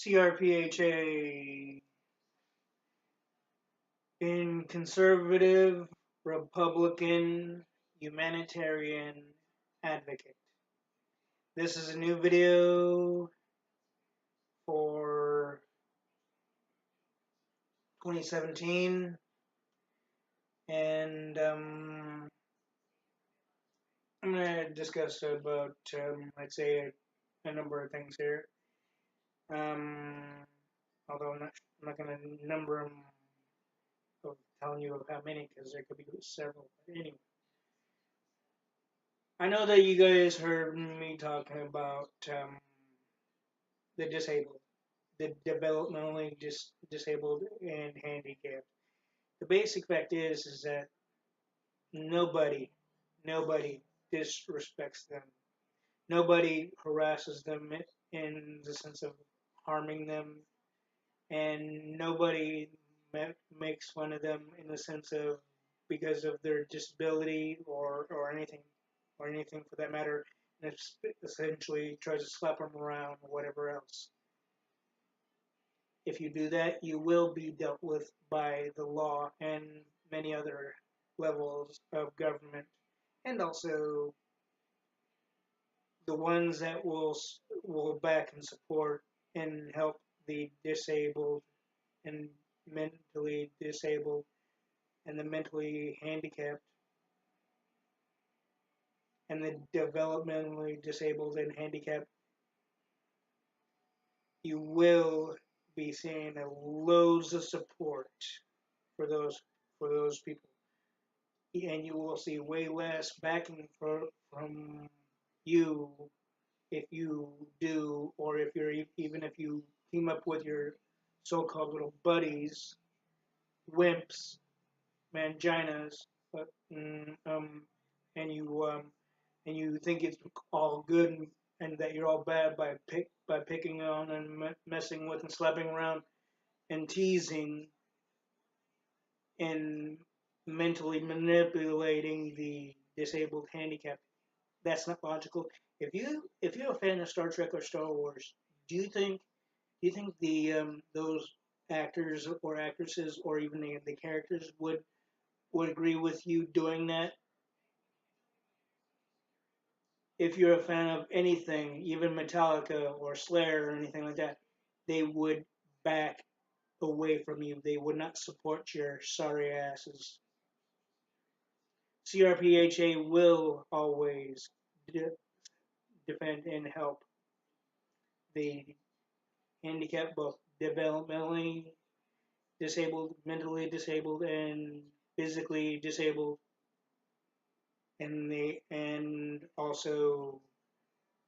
C.R.P.H.A. in conservative, Republican, humanitarian advocate. This is a new video for 2017, and I'm going to discuss about, I'd say, a number of things here. Um, Although I'm not going to number them of telling you of how many because there could be several. But anyway, I know that you guys heard me talking about the disabled, the developmentally disabled and handicapped. The basic fact is that nobody, nobody disrespects them. Nobody harasses them in the sense of harming them, and nobody makes fun of them in the sense of because of their disability or anything for that matter, and essentially tries to slap them around or whatever else. If you do that, you will be dealt with by the law and many other levels of government, and also the ones that will back and support and help the disabled and mentally disabled and the mentally handicapped and the developmentally disabled and handicapped, you will be seeing loads of support for those people, and you will see way less backing from you if you do, or if you're even if you team up with your so-called little buddies, wimps, manginas, but, and you think it's all good and that you're all bad by picking on and messing with and slapping around and teasing and mentally manipulating the disabled handicapped. That's not logical. If you're a fan of Star Trek or Star Wars, do you think the those actors or actresses or even the characters would agree with you doing that? If you're a fan of anything, even Metallica or Slayer or anything like that, they would back away from you. They would not support your sorry asses. C.R.P.H.A. will always de- defend and help the handicapped, both developmentally disabled, mentally disabled, and physically disabled, and also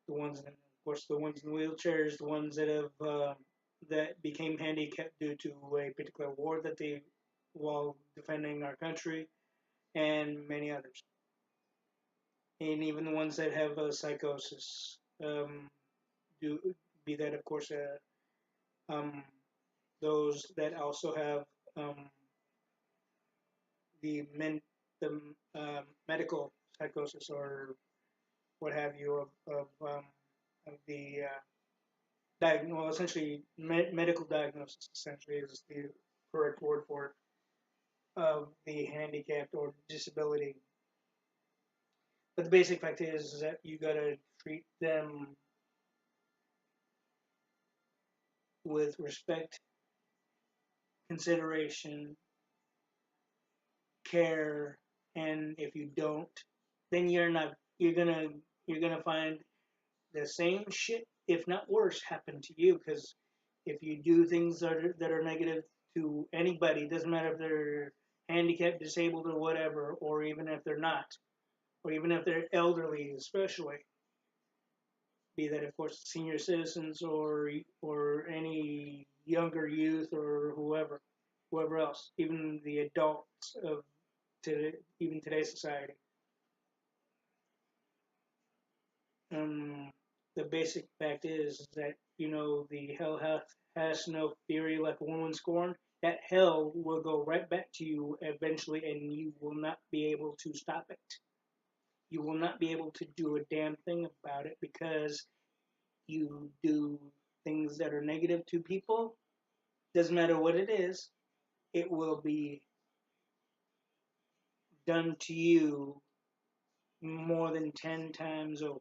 the ones, of course, the ones in wheelchairs, the ones that became handicapped due to a particular war that they while defending our country, and many others, and even the ones that have psychosis. Do be that, of course, um, those that also have um, the men, the medical psychosis or what have you of the well, essentially medical diagnosis essentially is the correct word for it of the handicapped or disability. But the basic fact is that you gotta treat them with respect, consideration, care, and if you don't, then you're gonna find the same shit, if not worse, happen to you. Because if you do things that are negative to anybody, it doesn't matter if they're handicapped, disabled, or whatever, or even if they're not, or even if they're elderly, especially, be that of course senior citizens or any younger youth or whoever else, even the adults of even today's society. Um, the basic fact is that the hell has no fury like a woman scorned. That hell will go right back to you eventually, and you will not be able to stop it. You will not be able to do a damn thing about it because you do things that are negative to people, doesn't matter what it is, it will be done to you more than 10 times over.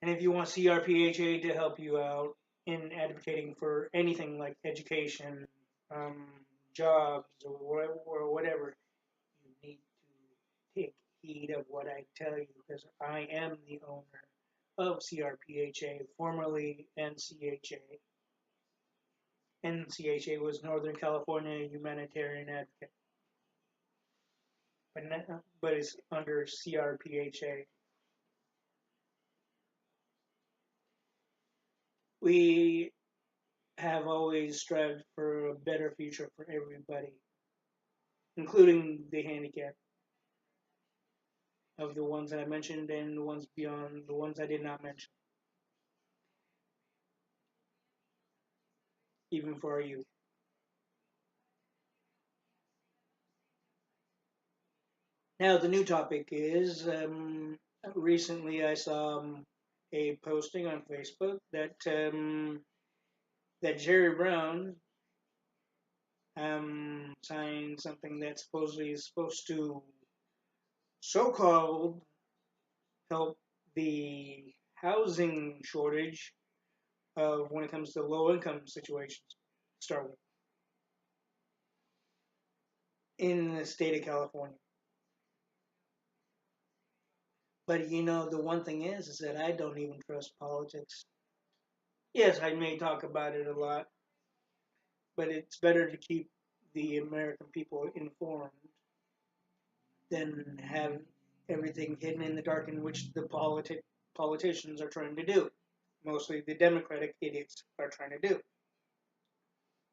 And if you want C.R.P.H.A to help you out in advocating for anything like education, um, jobs, or whatever, you need to take heed of what I tell you because I am the owner of C.R.P.H.A, formerly N.C.H.A. N.C.H.A was Northern California Humanitarian Advocate, but it's under C.R.P.H.A. We have always strived for a better future for everybody, including the handicapped of the ones that I mentioned and the ones beyond the ones I did not mention, even for our youth. Now, the new topic is recently I saw a posting on Facebook that Jerry Brown signed something that supposedly is supposed to so-called help the housing shortage when it comes to low-income situations. Start with in the state of California. But the one thing is that I don't even trust politics. Yes, I may talk about it a lot, but it's better to keep the American people informed than have everything hidden in the dark, in which the politicians are trying to do. Mostly the Democratic idiots are trying to do.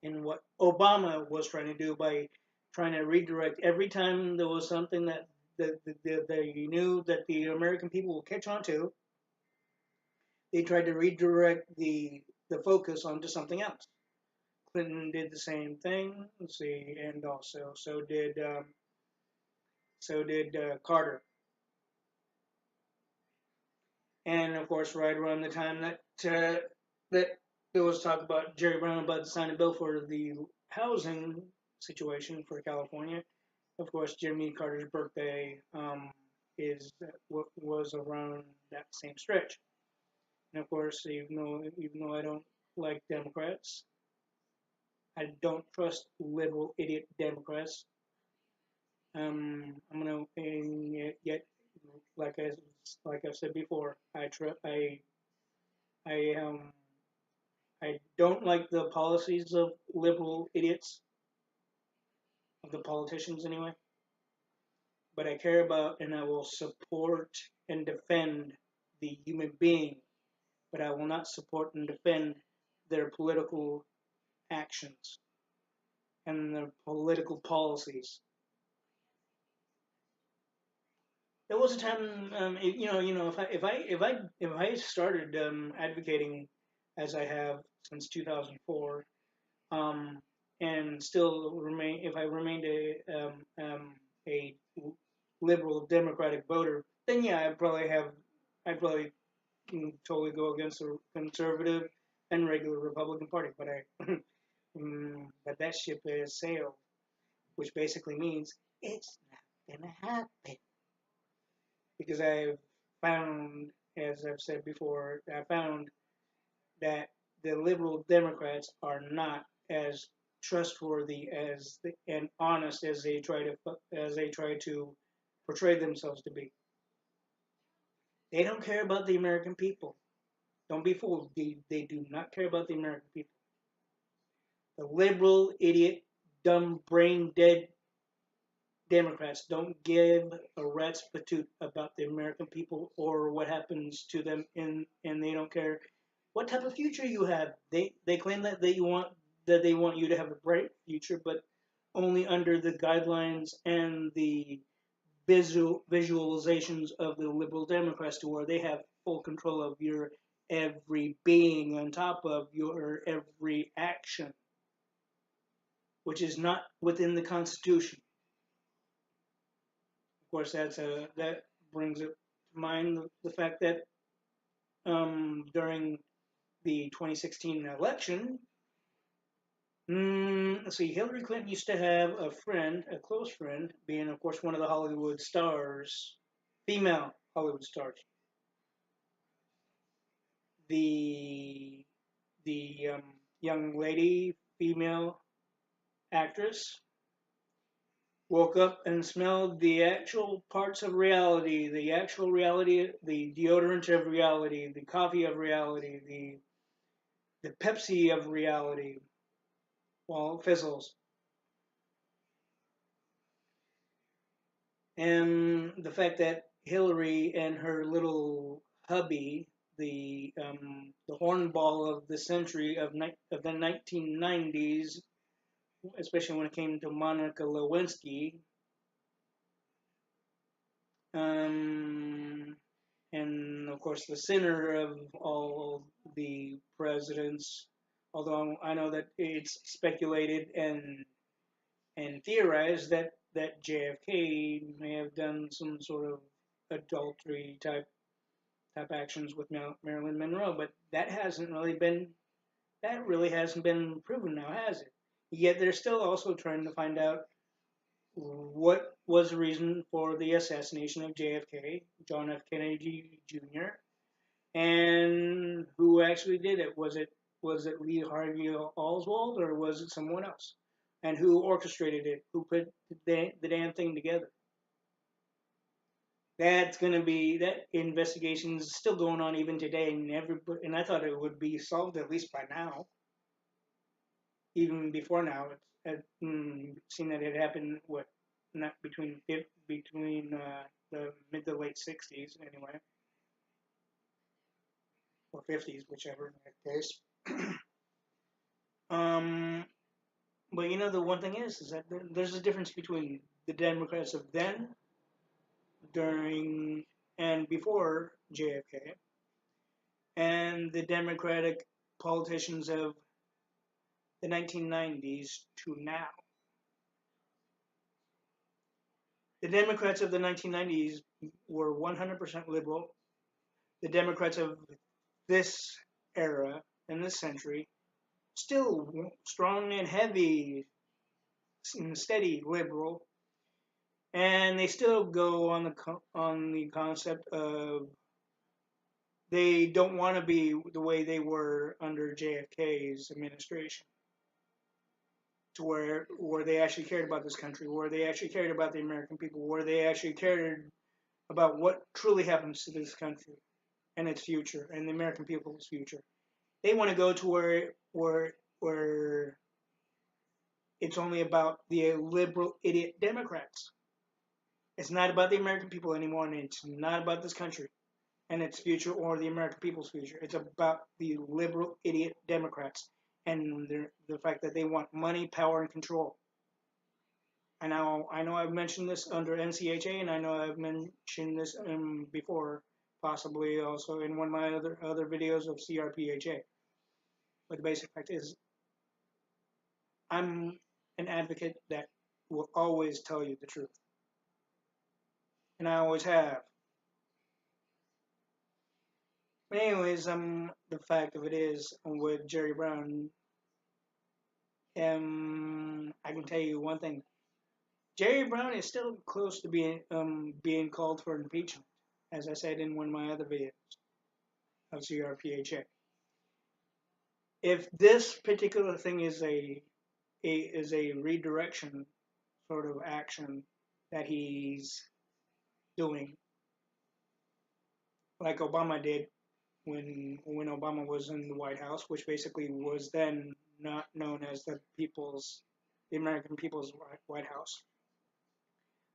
And what Obama was trying to do by trying to redirect every time there was something that you knew that the American people will catch on to, they tried to redirect the focus onto something else. Clinton did the same thing. Let's see, and also so did Carter. And of course, right around the time that there was talk about Jerry Brown about to sign a bill for the housing situation for California. Of course, Jimmy Carter's birthday is was around that same stretch. And of course, even though I don't like Democrats, I don't trust liberal idiot Democrats. I'm gonna and yet like I've said before, I I don't like the policies of liberal idiots, of the politicians anyway, but I care about and I will support and defend the human being, but I will not support and defend their political actions and their political policies. There was a time, if I started advocating as I have since 2004, um, and still remain, if I remained a liberal Democratic voter, then yeah, I'd probably totally go against the conservative and regular Republican Party, but that ship has sailed, which basically means it's not gonna happen because I've found, as I've said before, I found that the liberal Democrats are not as trustworthy and honest as they try to portray themselves to be. They don't care about the American people. Don't be fooled. They do not care about the American people. The liberal, idiot, dumb, brain dead Democrats don't give a rat's patoot about the American people or what happens to them, and they don't care what type of future you have. They claim that they want you to have a bright future, but only under the guidelines and the visualizations of the liberal Democrats, to where they have full control of your every being on top of your every action, which is not within the Constitution. Of course, that brings it mind the fact that during the 2016 election, let's see, Hillary Clinton used to have a friend, a close friend, being, of course, one of the Hollywood stars, female Hollywood stars. The young lady, female actress, woke up and smelled the actual parts of reality, the actual reality, the deodorant of reality, the coffee of reality, the Pepsi of reality, while it fizzles. And the fact that Hillary and her little hubby, the hornball of the century of the 1990s, especially when it came to Monica Lewinsky, um, and of course the center of all the presidents. Although I know that it's speculated and theorized that JFK may have done some sort of adultery type actions with Marilyn Monroe, but that really hasn't been proven now, has it? Yet they're still also trying to find out what was the reason for the assassination of JFK, John F. Kennedy Jr., and who actually did it. Was it Lee Harvey Oswald or was it someone else? And who orchestrated it? Who put the damn thing together? That's going to be that investigation is still going on even today, and I thought it would be solved at least by now, even before now. Seen that it happened not between the mid to late '60s anyway, or '50s, whichever in that case. um, but the one thing is that there's a difference between the Democrats of then, during, and before JFK, and the Democratic politicians of the 1990s to now. The Democrats of the 1990s were 100% liberal. The Democrats of this era and this century still strong and heavy and steady liberal, and they still go on the concept of they don't want to be the way they were under JFK's administration, to where they actually cared about this country, where they actually cared about the American people, where they actually cared about what truly happens to this country and its future and the American people's future. They want to go to where it's only about the liberal idiot Democrats. It's not about the American people anymore, and it's not about this country and its future or the American people's future. It's about the liberal idiot Democrats and the fact that they want money, power, and control. I know I've mentioned this under NCHA, and I know I've mentioned this before, possibly also in one of my other videos of C.R.P.H.A. But the basic fact is, I'm an advocate that will always tell you the truth, and I always have. But anyways, the fact of it is, with Jerry Brown, I can tell you one thing: Jerry Brown is still close to being called for impeachment, as I said in one of my other videos of C.R.P.H.A. If this particular thing is a redirection sort of action that he's doing, like Obama did when Obama was in the White House, which basically was then not known as the American People's White House,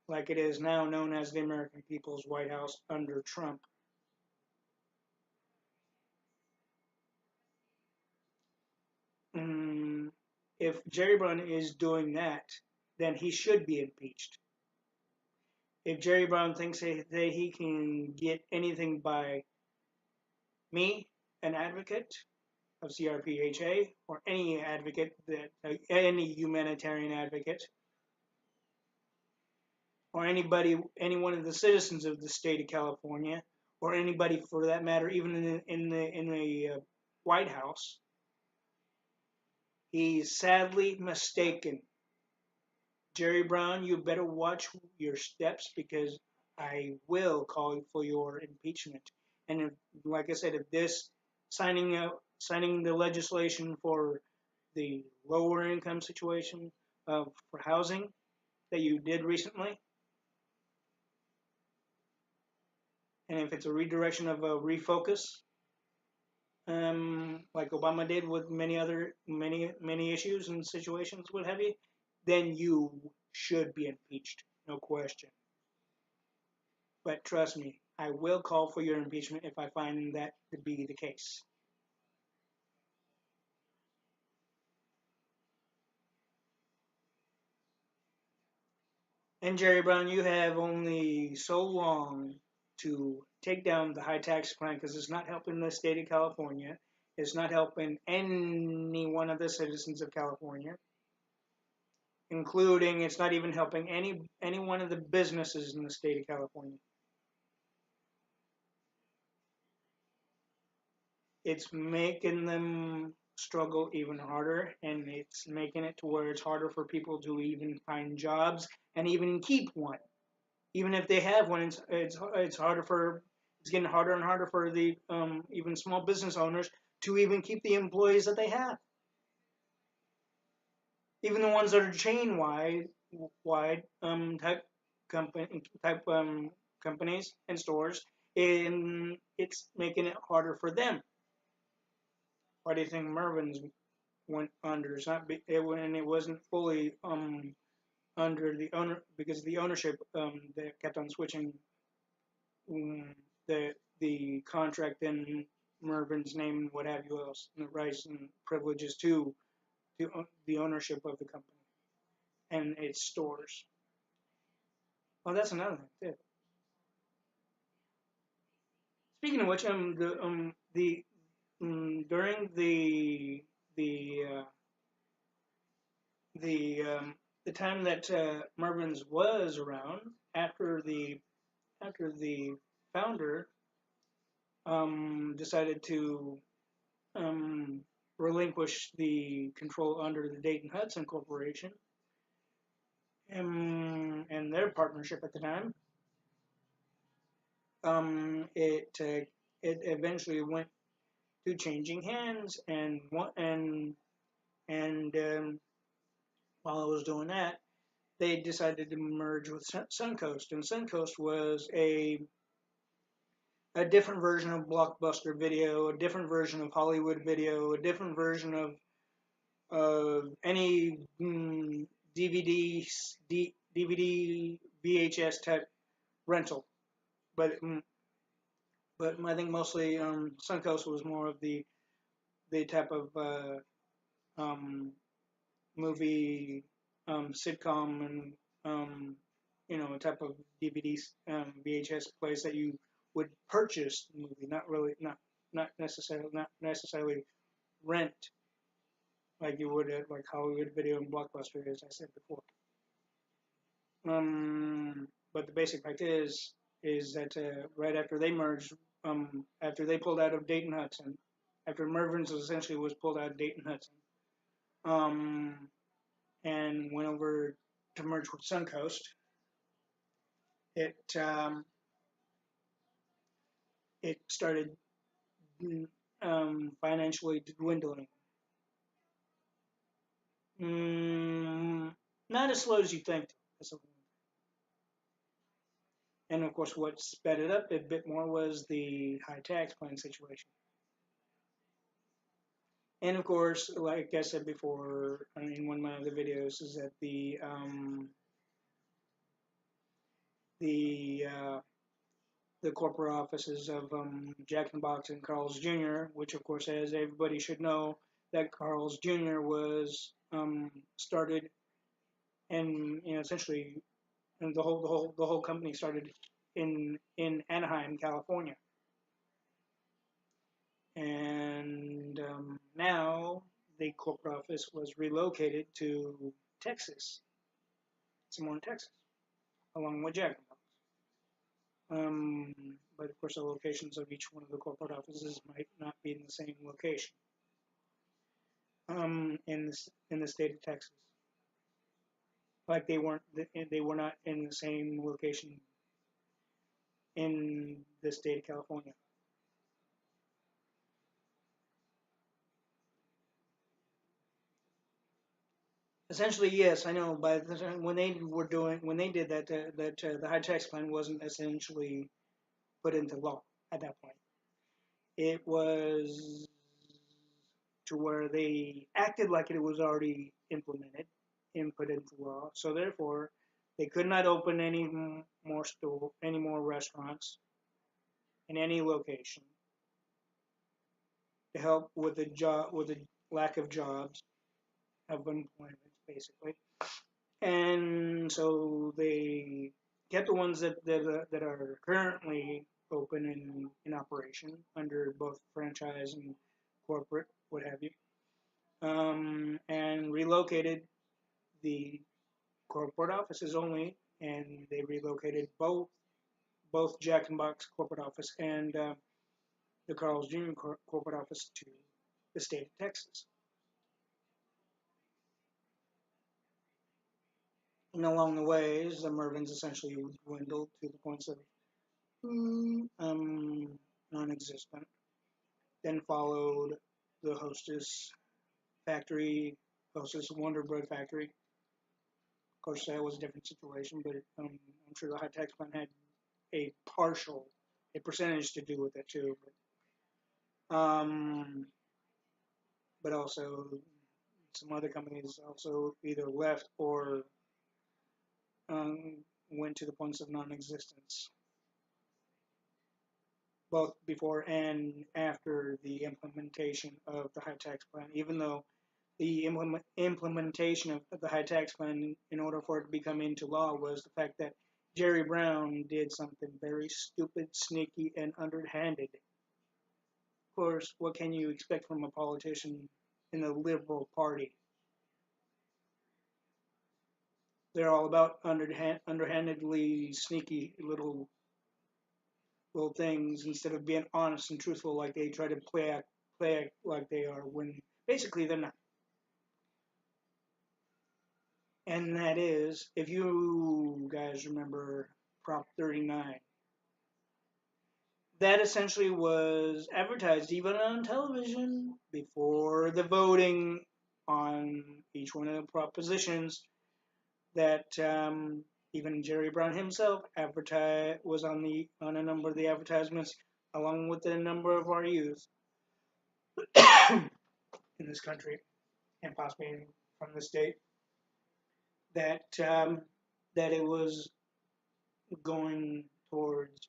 like it is now known as the American People's White House under Trump. Mm, if Jerry Brown is doing that, then he should be impeached. If Jerry Brown thinks that he can get anything by me, an advocate of C.R.P.H.A., or any advocate any humanitarian advocate, or anybody, any one of the citizens of the state of California, or anybody for that matter, even in the White House. He's sadly mistaken. Jerry Brown, you better watch your steps because I will call for your impeachment. And if, like I said, if this signing the legislation for the lower income situation for housing that you did recently, and if it's a redirection of a refocus, like Obama did with many issues and situations, what have you, then you should be impeached, no question. But trust me, I will call for your impeachment if I find that to be the case. And Jerry Brown, you have only so long to take down the high tax plan because it's not helping the state of California. It's not helping any one of the citizens of California, including it's not even helping any one of the businesses in the state of California. It's making them struggle even harder, and it's making it to where it's harder for people to even find jobs and even keep one. Even if they have one, it's harder for it's getting harder and harder for the even small business owners to even keep the employees that they have. Even the ones that are chain wide type companies and stores, and it's making it harder for them. Why do you think Mervin's went under? It's not when it wasn't fully under the owner because the ownership that kept on switching um, the contract in Mervin's name and what have you else, and the rights and privileges to the ownership of the company and its stores. Well, that's another thing too. Speaking of which, during the the time that Mervin's was around after the founder decided to um, relinquish the control under the Dayton Hudson Corporation and their partnership at the time. It eventually went to changing hands, and while I was doing that, they decided to merge with Suncoast, and Suncoast was a different version of Blockbuster Video, a different version of Hollywood Video, a different version of any DVD, DVD, VHS type rental. But but I think mostly Suncoast was more of the type of um, movie sitcom and type of DVD VHS place that you would purchase the movie, not necessarily rent like you would at like Hollywood Video and Blockbuster, as I said before. But the basic fact is that right after they merged, after they pulled out of Dayton Hudson, after Mervin's essentially was pulled out of Dayton Hudson, um, and went over to merge with Suncoast, it it started financially dwindling. Mm, Not as slow as you think. And of course, what sped it up a bit more was the high tax plan situation. And of course, like I said before in one of my other videos, is that the the corporate offices of Jack in the Box and Carl's Jr., which of course, as everybody should know, that Carl's Jr. was started and essentially and the whole company started in Anaheim, California, and now the corporate office was relocated to Texas, somewhere in Texas. along with Jack in the Box. But of course, the locations of each one of the corporate offices might not be in the same location. In the state of Texas, like they were not in the same location in the state of California. Essentially, yes, I know. But when they did that, the high tax plan wasn't essentially put into law at that point. It was to where they acted like it was already implemented and put into law. So therefore, they could not open any more restaurants in any location to help with the lack of jobs of employment, basically. And so they kept the ones that are currently open and in operation under both franchise and corporate, what have you, and relocated the corporate offices only, and they relocated both Jack and Box corporate office and the Carl's Jr. Corporate office to the state of Texas. And along the ways, the Mervins essentially dwindled to the points of non-existent. Then followed the Factory, Hostess Wonder Bread Factory. Of course, that was a different situation, but I'm sure the high tax plan had a a percentage to do with it too. Um, but also some other companies also either left or went to the points of non-existence, both before and after the implementation of the high tax plan. Even though the implementation of the high tax plan, in order for it to become into law, was the fact that Jerry Brown did something very stupid, sneaky, and underhanded. Of course, what can you expect from a politician in the Liberal Party? They're all about underhandedly sneaky little things instead of being honest and truthful like they try to play act like they are when basically they're not. And that is, if you guys remember Prop 39, that essentially was advertised even on television before the voting on each one of the propositions that even Jerry Brown himself was on a number of the advertisements along with a number of our youth in this country and possibly from the state that that it was going towards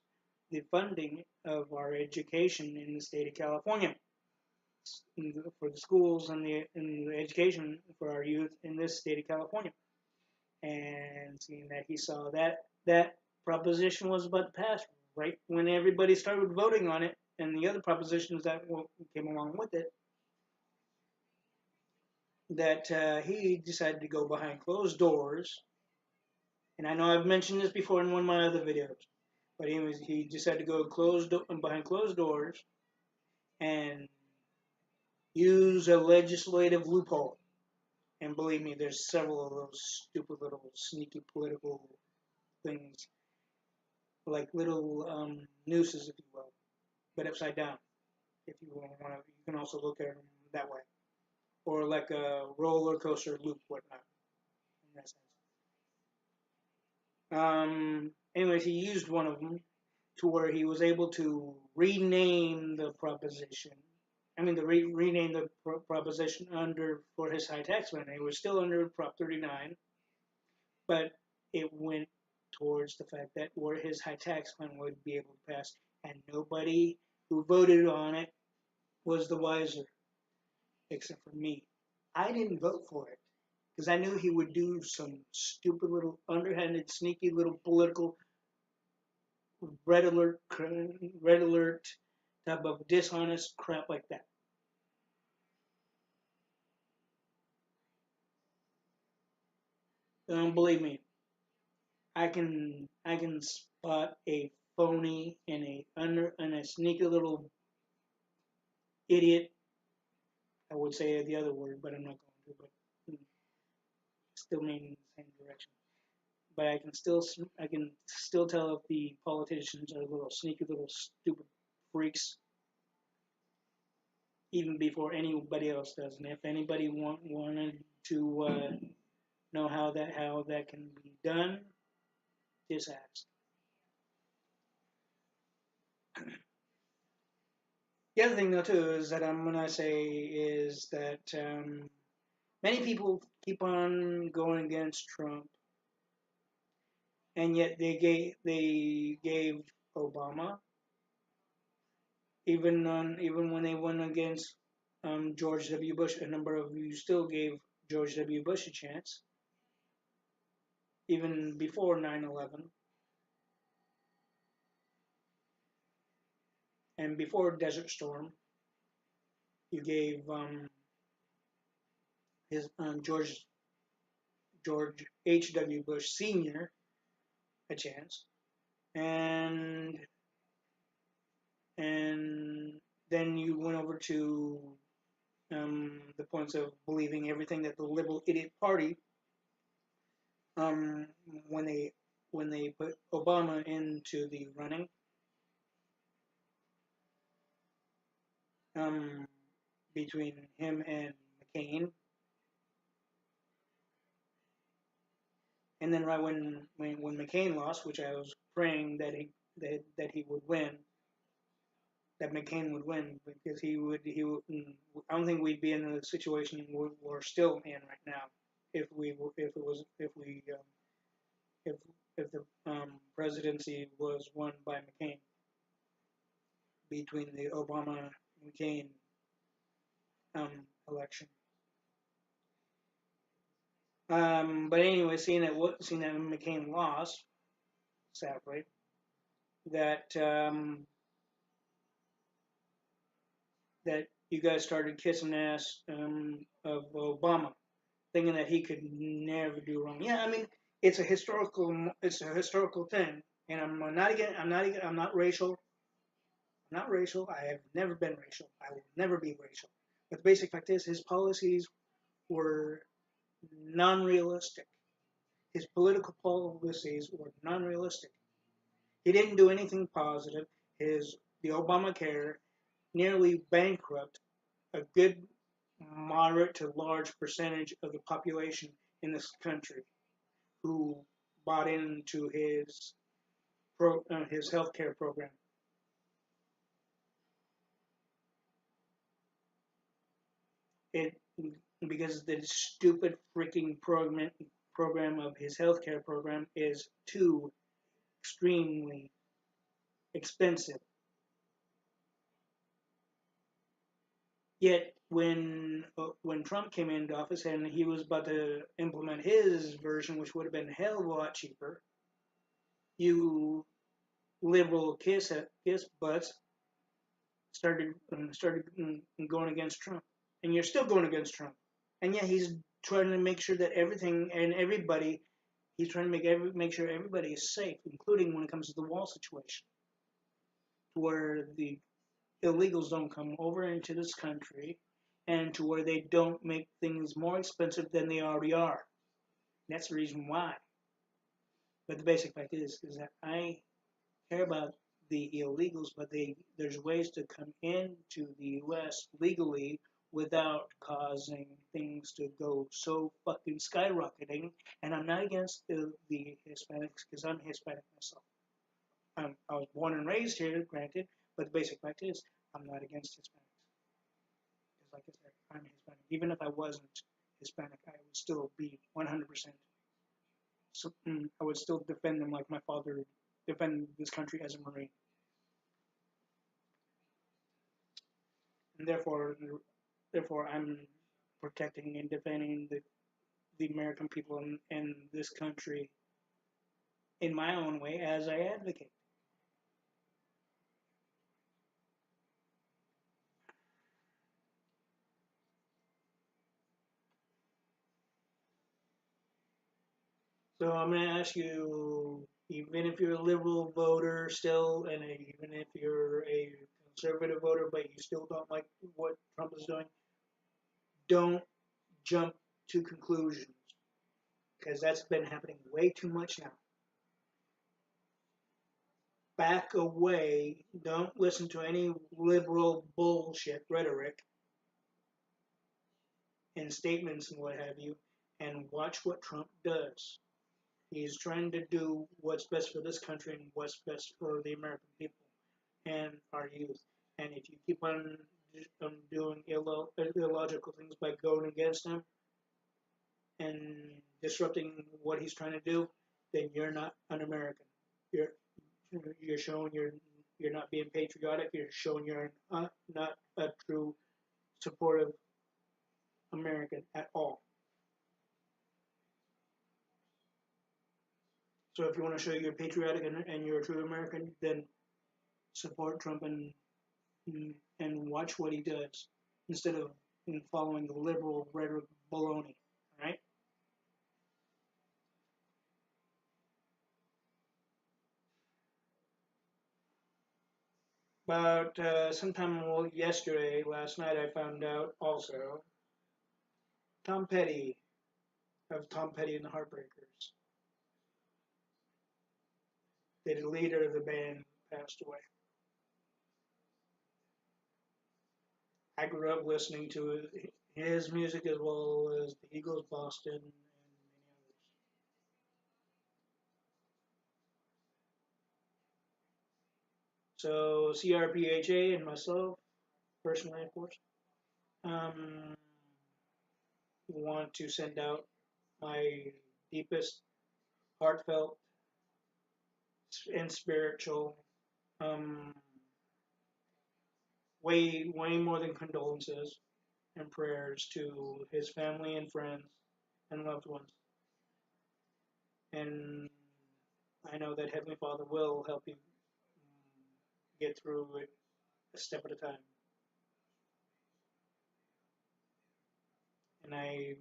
the funding of our education in the state of California for the schools and the education for our youth in this state of California. And seeing that he saw that proposition was about to pass right when everybody started voting on it, and the other propositions that came along with it, that he decided to go behind closed doors. And I know I've mentioned this before in one of my other videos, but he decided to go behind closed doors and use a legislative loophole. And believe me, there's several of those stupid little sneaky political things, like little nooses, if you will, but upside down. If you want to, you can also look at them that way, or like a roller coaster loop, whatnot. In that sense. Anyways, he used one of them to where he was able to rename the proposition. I mean, rename the proposition under for his high tax plan. It was still under Prop 39, but it went towards the fact that where his high tax plan would be able to pass, and nobody who voted on it was the wiser, except for me. I didn't vote for it because I knew he would do some stupid little underhanded, sneaky little political red alert, red alert type of dishonest crap like that. Believe me, I can spot a phony and a sneaky little idiot. I would say the other word, but I'm not going to. But still meaning the same direction. But I can still tell if the politicians are little sneaky little stupid freaks even before anybody else does. And if anybody wanted to know how that can be done, just ask. The other thing though too is that I'm gonna say is that many people keep on going against Trump, and yet they gave Obama even when they went against George W. Bush. A number of you still gave George W. Bush a chance, even before 9/11 and before Desert Storm. You gave his George H.W. Bush Sr. a chance, and and then you went over to the points of believing everything that the liberal idiot party um, when they when they put Obama into the running, um, between him and McCain, and then right when McCain lost, which I was praying that he would win, that McCain would win because he would. I don't think we'd be in the situation we're still in right now if if the presidency was won by McCain between the Obama McCain election. But anyway, seeing that McCain lost, sadly, that that you guys started kissing ass of Obama, thinking that he could never do wrong. Yeah, I mean it's a historical thing, and I'm not again I'm not racial. I'm not racial. I have never been racial. I will never be racial. But the basic fact is his policies were non-realistic. His political policies were non-realistic. He didn't do anything positive. The Obamacare nearly bankrupt a good moderate to large percentage of the population in this country who bought into his healthcare program. It because the stupid freaking program of his healthcare program is too extremely expensive. Yet when Trump came into office and he was about to implement his version, which would have been a hell of a lot cheaper, you liberal kiss butts started going against Trump, and you're still going against Trump, and yeah, he's trying to make sure that everything and everybody, he's trying to make sure everybody is safe, including when it comes to the wall situation, where the illegals don't come over into this country, and to where they don't make things more expensive than they already are. That's the reason why. But the basic fact is that I care about the illegals, but there's ways to come into the U.S. legally without causing things to go so fucking skyrocketing. And I'm not against the Hispanics because I'm Hispanic myself. I was born and raised here, granted, but the basic fact is I'm not against Hispanics. Because, like I said, I'm Hispanic. Even if I wasn't Hispanic, I would still be 100%. So, I would still defend them like my father defended this country as a Marine. And therefore, I'm protecting and defending the American people in this country in my own way as I advocate. So I'm going to ask you, even if you're a liberal voter still, and even if you're a conservative voter, but you still don't like what Trump is doing, don't jump to conclusions because that's been happening way too much now. Back away. Don't listen to any liberal bullshit rhetoric and statements and what have you, and watch what Trump does. He's trying to do what's best for this country and what's best for the American people and our youth. And if you keep on doing illogical things by going against him and disrupting what he's trying to do, then you're not an American. You're you're showing you're not being patriotic. You're showing you're not a true supportive American at all. So if you want to show you're patriotic and you're a true American, then support Trump and watch what he does instead of following the liberal rhetoric baloney. All right. About sometime yesterday, last night, I found out also Tom Petty of Tom Petty and the Heartbreakers, the leader of the band, passed away. I grew up listening to his music as well as the Eagles, Boston, and many others. So C.R.P.H.A. and myself, personally, of course, um, want to send out my deepest, heartfelt, and spiritual, um, way more than condolences and prayers to his family and friends and loved ones. And I know that Heavenly Father will help you get through it a step at a time. And I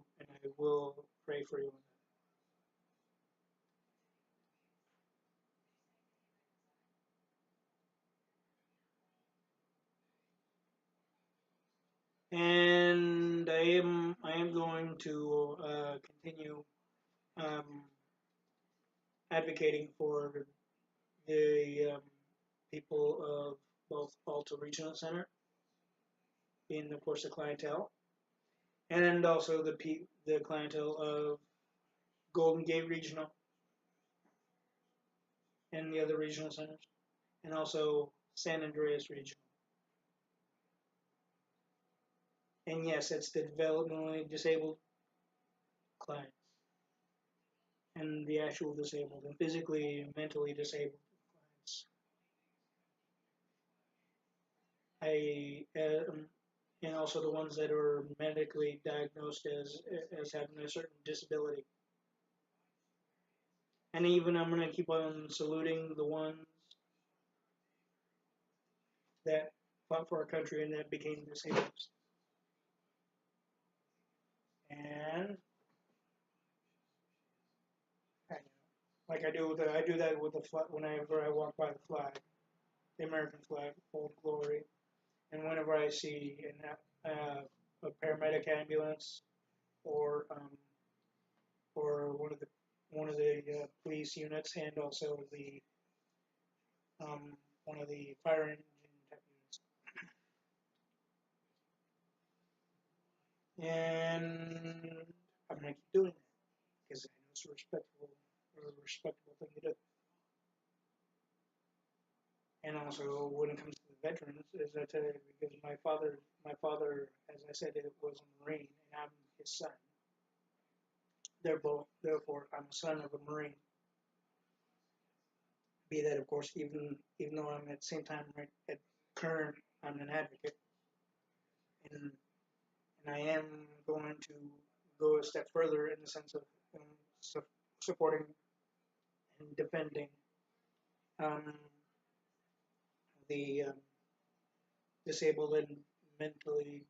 will pray for you on that. And I am going to continue um, advocating for the people of both Alta Regional Center, being of course the clientele, and also the clientele of Golden Gate Regional and the other regional centers, and also San Andreas Regional. And yes, it's the developmentally disabled clients and the actual disabled and physically and mentally disabled clients. And also the ones that are medically diagnosed as having a certain disability. And even I'm going to keep on saluting the ones that fought for our country and that became disabled. And like I do that with the flag whenever I walk by the flag, the American flag, Old Glory, and whenever I see a paramedic ambulance or one of the police units and also the one of the fire engine type units. And I'm gonna keep doing that because I know it's a respectable thing to do. And also when it comes to the veterans, as I tell you, because my father, as I said, it was a Marine, and I'm his son. They're both, therefore, I'm a son of a Marine. Be that, of course, even though I'm at the same time right at current, I'm an advocate, and and I am going to go a step further in the sense of um, su- supporting and defending um, the disabled and mentally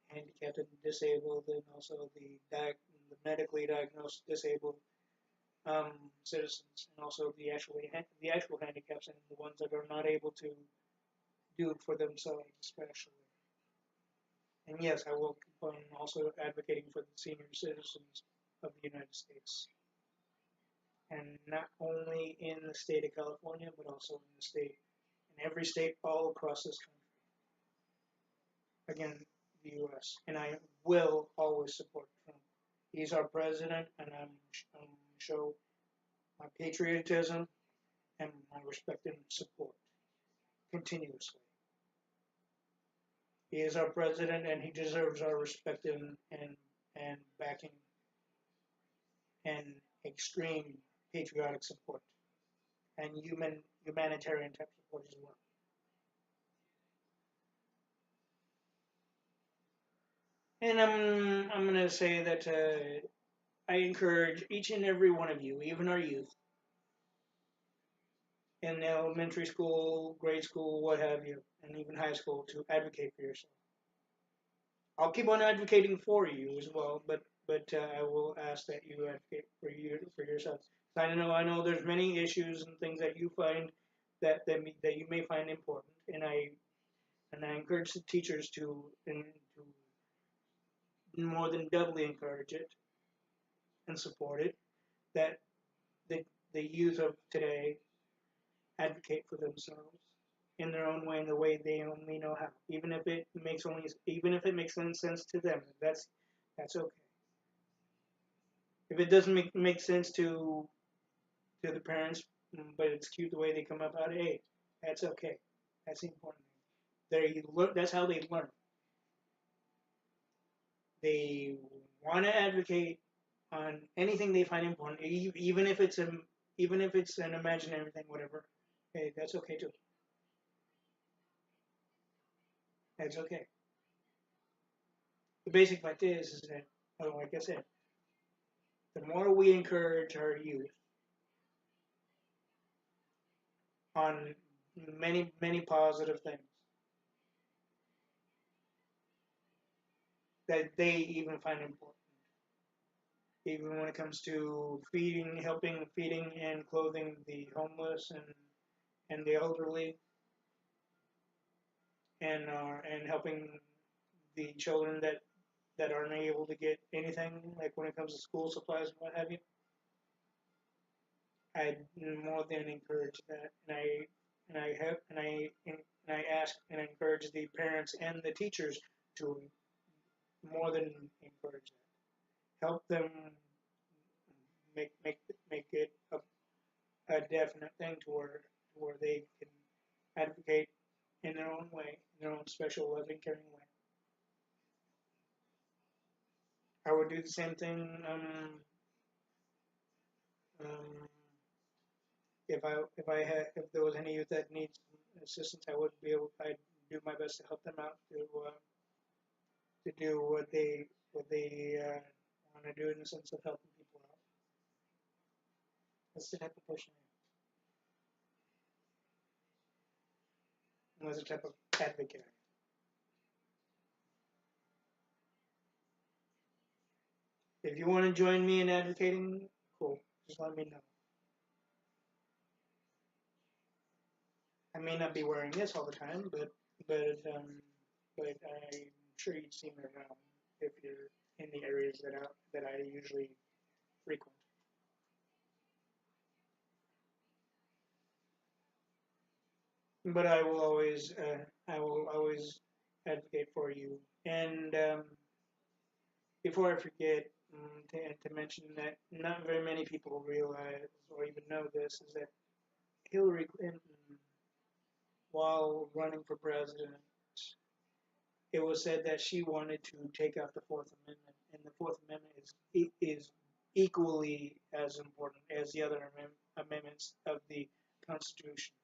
handicapped and disabled, and also the medically diagnosed disabled citizens, and also the actual handicaps and the ones that are not able to do it for themselves, especially. And yes, I will keep on also advocating for the senior citizens of the United States, and not only in the state of California, but also in every state all across this country. Again, the U.S. And I will always support Trump. He's our president, and I'm show my patriotism and my respect and support continuously. He is our president, and he deserves our respect and backing and extreme patriotic support and humanitarian type support as well. And I'm gonna say that I encourage each and every one of you, even our youth, in elementary school, grade school, what have you, and even high school, to advocate for yourself. I'll keep on advocating for you as well, but I will ask that you advocate for yourself. I know there's many issues and things that you find that you may find important, and I encourage the teachers to more than doubly encourage it and support it. That the the youth of today advocate for themselves in their own way, in the way they only know how, even if it makes sense to them. That's okay. If it doesn't make sense to the parents, but it's cute the way they come up out of hey, that's okay. That's the important thing. That's how they learn. They want to advocate on anything they find important, even if it's an imaginary thing, whatever. Hey, that's okay too. That's okay. The basic fact is that, like I said, the more we encourage our youth on many positive things that they even find important, even when it comes to helping feeding and clothing the homeless and the elderly, and helping the children that aren't able to get anything, like when it comes to school supplies and what have you. I more than encourage that, and I ask and encourage the parents and the teachers to more than encourage that. Help them make make make it a definite thing to where they can advocate in their own way, in their own special, loving, caring way. I would do the same thing. Um, if there was any youth that needs assistance, I'd do my best to help them out to do what they want to do in the sense of helping people out. That's the type of person I am. That's the type of advocate I am. If you want to join me in advocating, cool. Just let me know. I may not be wearing this all the time, but I'm sure you'd see me around if you're in the areas that I usually frequent. But I will always advocate for you. And before I forget, to mention that not very many people realize or even know this is that Hillary Clinton, while running for president, it was said that she wanted to take out the Fourth Amendment, and the Fourth Amendment is equally as important as the other amendments of the Constitution.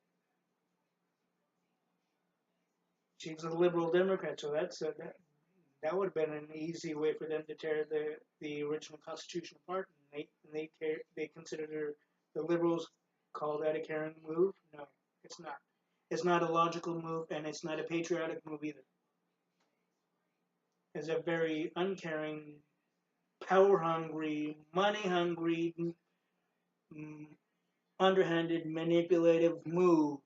She's a liberal Democrat, so that would have been an easy way for them to tear the original Constitution apart. And they considered her the liberals call that a caring move. No, it's not. It's not a logical move, and it's not a patriotic move either. It's a very uncaring, power hungry, money hungry mm, underhanded, manipulative move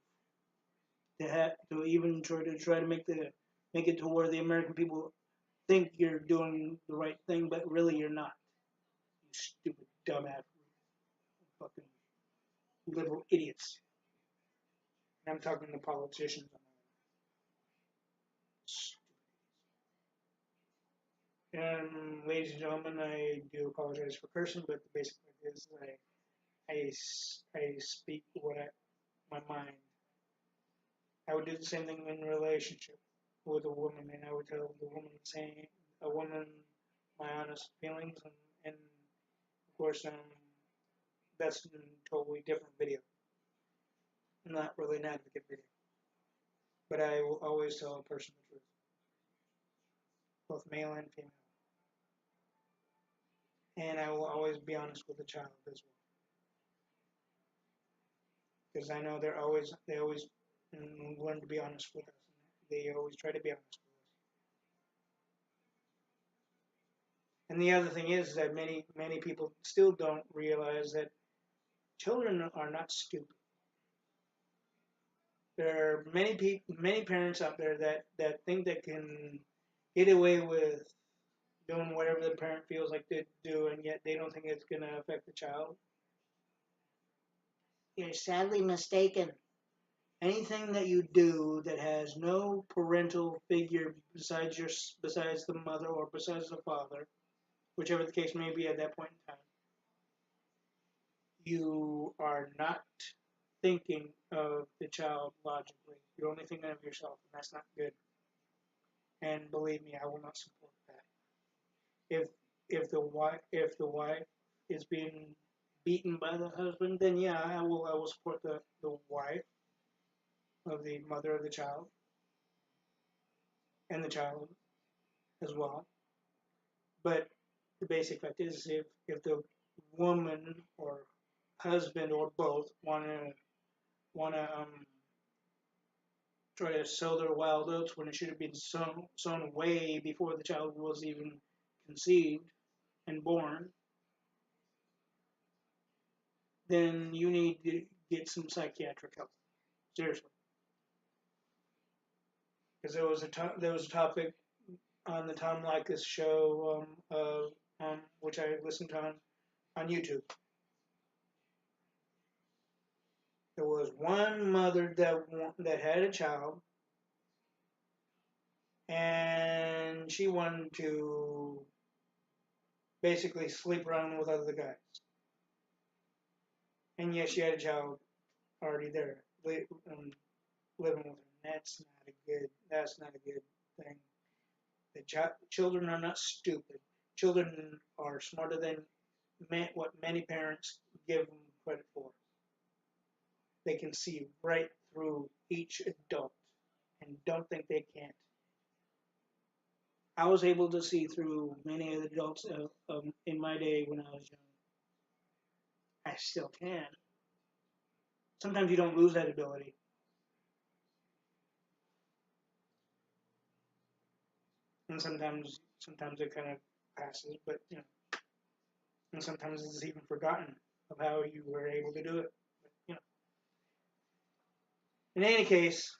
to even try to make it to where the American people think you're doing the right thing, but really you're not. You stupid, dumbass, fucking liberal idiots. And I'm talking to politicians. And ladies and gentlemen, I do apologize for cursing, but the basic thing is I speak my mind. I would do the same thing in a relationship with a woman, and I would tell the woman saying a woman my honest feelings, and of course, that's a totally different video, not really an advocate video. But I will always tell a person the truth, both male and female, and I will always be honest with the child as well, because I know they always learn to be honest with us. They always try to be honest with us. And the other thing is that many people still don't realize that children are not stupid. There are many parents out there that think they can get away with doing whatever the parent feels like they do, and yet they don't think it's going to affect the child. You're sadly mistaken. Anything that you do that has no parental figure besides the mother or besides the father, whichever the case may be at that point in time, you are not thinking of the child logically. You're only thinking of yourself, and that's not good. And believe me, I will not support that. If if the wife is being beaten by the husband, then yeah, I will support the wife of the mother of the child and the child as well. But the basic fact is, if the woman or husband or both wanna try to sow their wild oats when it should have been sown way before the child was even conceived and born, then you need to get some psychiatric help. Seriously, because there was a topic on the Tom Likas show, which I listened to on YouTube. There was one mother that had a child, and she wanted to basically sleep around with other guys. And yes, she had a child already there, living with her. And that's not a good thing. Children are not stupid. Children are smarter than what many parents give them credit for. They can see right through each adult and don't think they can't. I was able to see through many of the adults in my day when I was young. I still can. Sometimes you don't lose that ability, and sometimes it kind of passes. But and sometimes it's even forgotten of how you were able to do it. But, in any case,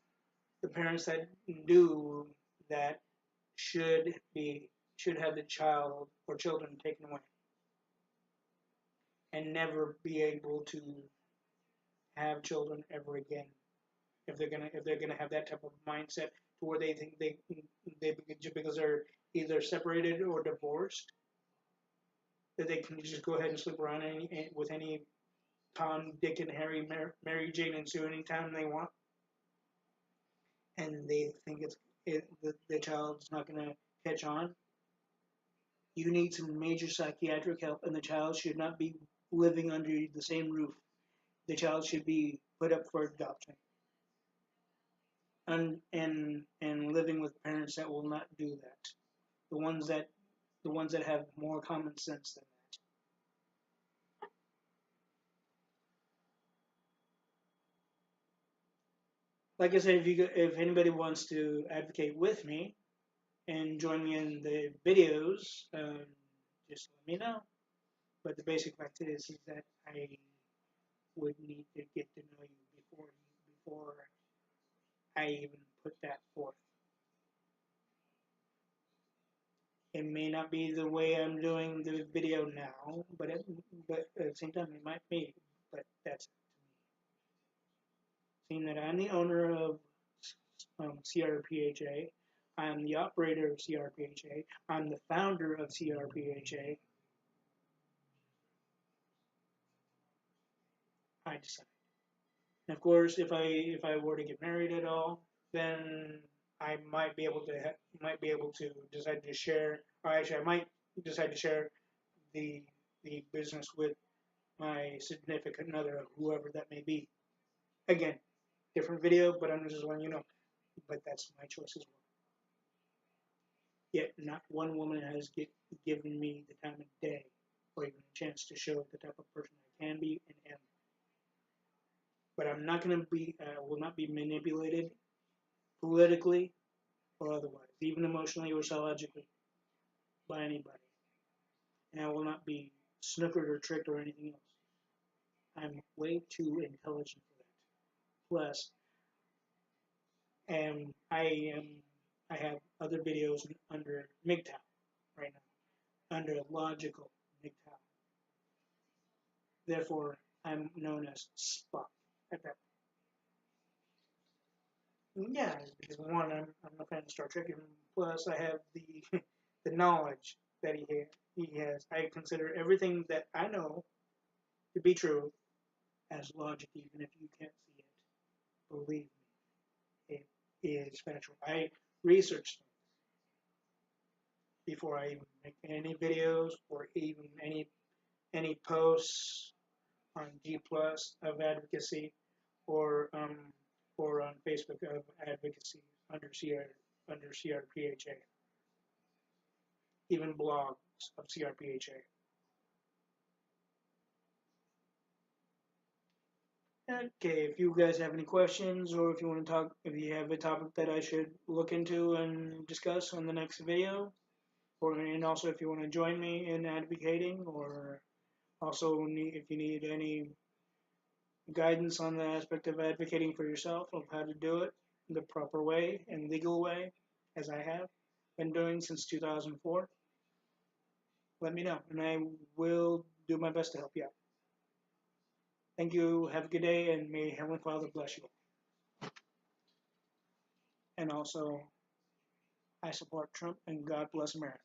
the parents that do that should should have the child or children taken away and never be able to have children ever again. If they're gonna have that type of mindset to where they think they because they're either separated or divorced, that they can just go ahead and sleep around with any Tom, Dick, and Harry, Mary, Jane, and Sue anytime they want, and they think the child's not gonna catch on. You need some major psychiatric help, and the child should not be living under the same roof. The child should be put up for adoption, and living with parents that will not do that. The ones that have more common sense than that. Like I said, if anybody wants to advocate with me and join me in the videos, just let me know. But the basic fact is that would need to get to know you before I even put that forth. It may not be the way I'm doing the video now, but at the same time it might be. But that's seeing that I'm the owner of C.R.P.H.A. I'm the operator of C.R.P.H.A. I'm the founder of C.R.P.H.A. I decide. And of course, if I were to get married at all, then I might be able to decide to share. Or actually, I might decide to share the the business with my significant other, whoever that may be. Again, different video, but I'm just letting you know. But that's my choice as well. Yet not one woman has given me the time of day or even a chance to show the type of person I can be and am. But I'm not going to be, will not be manipulated politically or otherwise, even emotionally or psychologically by anybody. And I will not be snookered or tricked or anything else. I'm way too intelligent for that. Plus, and I have other videos under MGTOW right now, under logical MGTOW. Therefore, I'm known as Spock at that point. Yeah, because one, I'm a fan of Star Trek, and plus I have the the knowledge that he has. I consider everything that I know to be true as logic, even if you can't see it. Believe me, it is factual. I research them before I even make any videos or even any posts on G Plus of advocacy or on Facebook of advocacy under CRPHA, even blogs of CRPHA. Okay, if you guys have any questions or if you want to talk, if you have a topic that I should look into and discuss on the next video, or and also if you want to join me in advocating, or also if you need any guidance on the aspect of advocating for yourself of how to do it the proper way and legal way, as I have been doing since 2004, let me know, and I will do my best to help you out. Thank you. Have a good day, and may Heavenly Father bless you. And also, I support Trump, and God bless America.